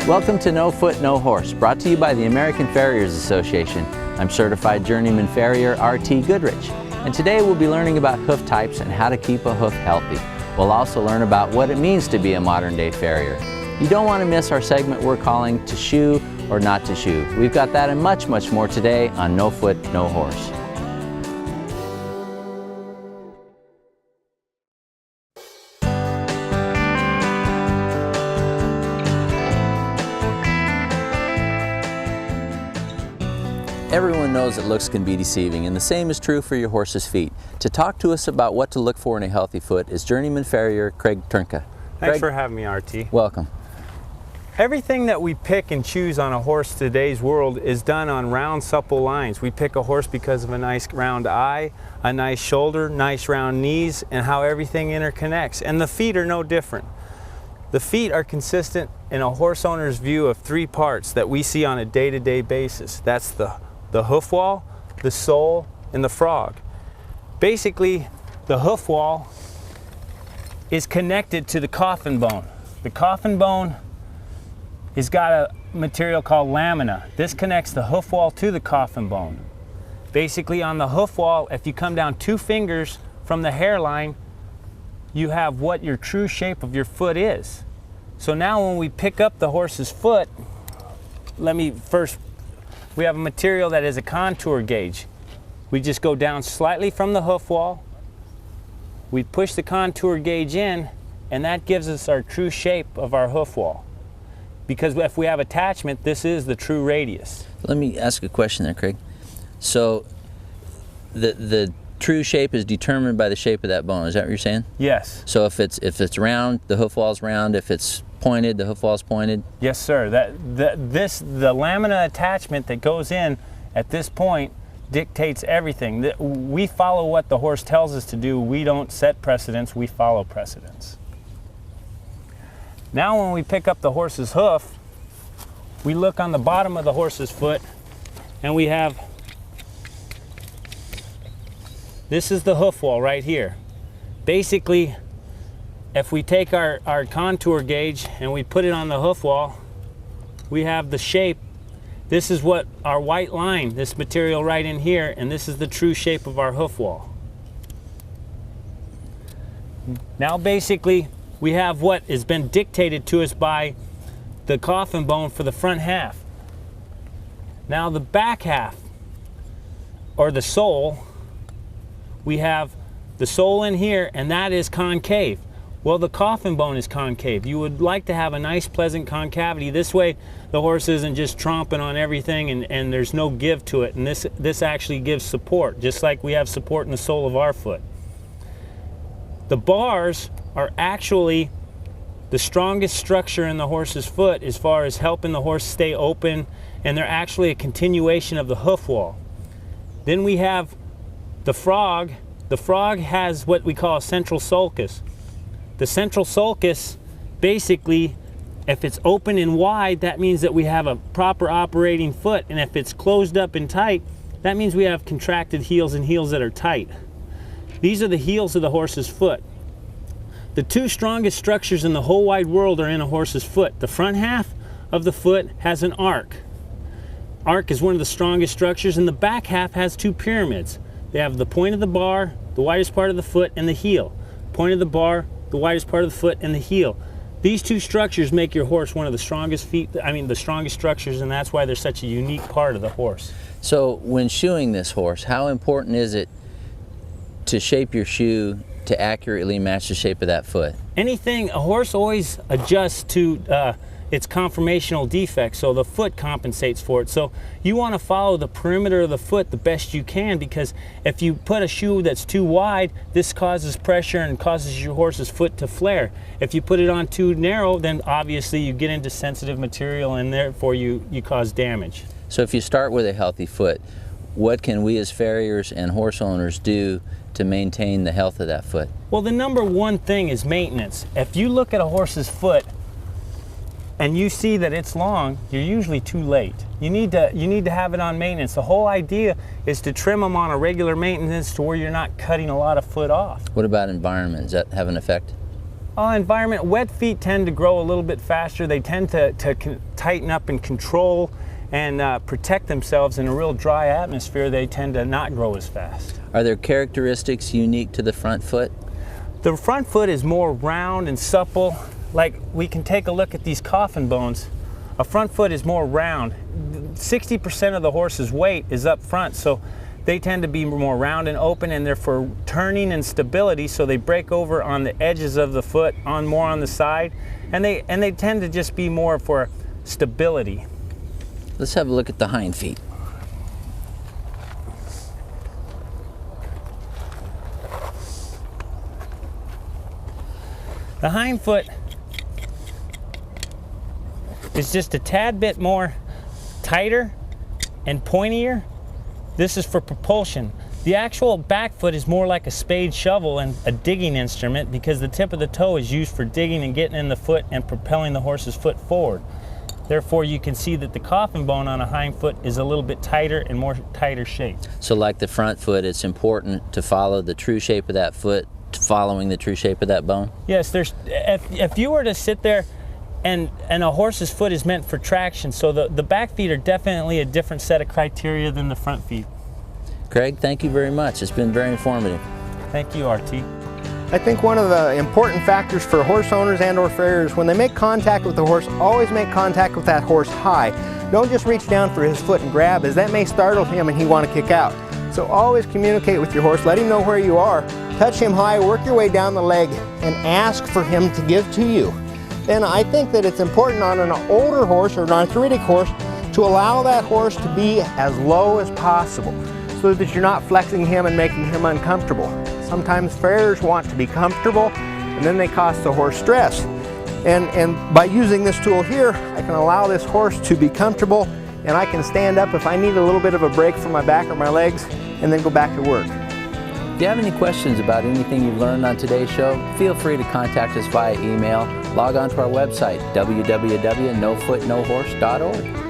Welcome to No Foot, No Horse, brought to you by the American Farriers Association. I'm certified journeyman farrier R.T. Goodrich, and today we'll be learning about hoof types and how to keep a hoof healthy. We'll also learn about what it means to be a modern-day farrier. You don't want to miss our segment we're calling To Shoe or Not to Shoe. We've got that and much, much more today on No Foot, No Horse. Everyone knows that looks can be deceiving, and the same is true for your horse's feet. To talk to us about what to look for in a healthy foot is journeyman farrier Craig Turnka. Thanks for having me, RT. Welcome. Everything that we pick and choose on a horse today's world is done on round, supple lines. We pick a horse because of a nice round eye, a nice shoulder, nice round knees, and how everything interconnects. And the feet are no different. The feet are consistent in a horse owner's view of three parts that we see on a day-to-day basis. That's the hoof wall, the sole, and the frog. Basically, the hoof wall is connected to the coffin bone. The coffin bone has got a material called lamina. This connects the hoof wall to the coffin bone. Basically, on the hoof wall, if you come down 2 fingers from the hairline, you have what your true shape of your foot is. So now when we pick up the horse's foot, we have a material that is a contour gauge. We just go down slightly from the hoof wall, we push the contour gauge in, and that gives us our true shape of our hoof wall. Because if we have attachment, this is the true radius. Let me ask a question there, Craig. So the true shape is determined by the shape of that bone, is that what you're saying? Yes. So if it's round, the hoof wall's round. If it's pointed, the hoof wall's pointed? Yes, sir. The lamina attachment that goes in at this point dictates everything. We follow what the horse tells us to do. We don't set precedents, we follow precedents. Now when we pick up the horse's hoof, we look on the bottom of the horse's foot, and we have, this is the hoof wall right here. Basically, if we take our contour gauge and we put it on the hoof wall, we have the shape. This is what our white line, this material right in here, and this is the true shape of our hoof wall. Now basically, we have what has been dictated to us by the coffin bone for the front half. Now the back half, or the sole, we have the sole in here, and that is concave. Well, the coffin bone is concave. You would like to have a nice, pleasant concavity. This way, the horse isn't just tromping on everything and there's no give to it. And this actually gives support, just like we have support in the sole of our foot. The bars are actually the strongest structure in the horse's foot as far as helping the horse stay open, and they're actually a continuation of the hoof wall. Then we have the frog. The frog has what we call a central sulcus. The central sulcus, basically, if it's open and wide, that means that we have a proper operating foot, and if it's closed up and tight, that means we have contracted heels and heels that are tight. These are the heels of the horse's foot. The 2 strongest structures in the whole wide world are in a horse's foot. The front half of the foot has an arc. Arc is one of the strongest structures, and the back half has 2 pyramids. They have the point of the bar, the widest part of the foot, and the heel. Point of the bar, the widest part of the foot, and the heel. These 2 structures make your horse one of the strongest the strongest structures, and that's why they're such a unique part of the horse. So when shoeing this horse, how important is it to shape your shoe to accurately match the shape of that foot? A horse always adjusts to its conformational defect, so the foot compensates for it. So you want to follow the perimeter of the foot the best you can, because if you put a shoe that's too wide, this causes pressure and causes your horse's foot to flare. If you put it on too narrow, then obviously you get into sensitive material, and therefore you cause damage. So if you start with a healthy foot, what can we as farriers and horse owners do to maintain the health of that foot? Well, the number one thing is maintenance. If you look at a horse's foot and you see that it's long, you're usually too late. You need to have it on maintenance. The whole idea is to trim them on a regular maintenance to where you're not cutting a lot of foot off. What about environment? Does that have an effect? Environment, wet feet tend to grow a little bit faster. They tend to tighten up and control and protect themselves. In a real dry atmosphere, they tend to not grow as fast. Are there characteristics unique to the front foot? The front foot is more round and supple. Like, we can take a look at these coffin bones. A front foot is more round. 60% of the horse's weight is up front, so they tend to be more round and open, and they're for turning and stability, so they break over on the edges of the foot, more on the side, and they tend to just be more for stability. Let's have a look at the hind feet. The hind foot is just a tad bit more tighter and pointier. This is for propulsion. The actual back foot is more like a spade shovel and a digging instrument, because the tip of the toe is used for digging and getting in the foot and propelling the horse's foot forward. Therefore, you can see that the coffin bone on a hind foot is a little bit tighter and more tighter shaped. So like the front foot, it's important to follow the true shape of that foot, following the true shape of that bone? Yes, if you were to sit there and a horse's foot is meant for traction, so the back feet are definitely a different set of criteria than the front feet. Craig, thank you very much. It's been very informative. Thank you, RT. I think one of the important factors for horse owners and or farriers, when they make contact with the horse, always make contact with that horse high. Don't just reach down for his foot and grab, as that may startle him and he want to kick out. So always communicate with your horse, let him know where you are, touch him high, work your way down the leg, and ask for him to give to you. Then I think that it's important on an older horse or an arthritic horse to allow that horse to be as low as possible, so that you're not flexing him and making him uncomfortable. Sometimes farriers want to be comfortable, and then they cause the horse stress. And by using this tool here, I can allow this horse to be comfortable, and I can stand up if I need a little bit of a break from my back or my legs, and then go back to work. If you have any questions about anything you've learned on today's show, feel free to contact us via email. Log on to our website, www.NoFootNoHorse.org.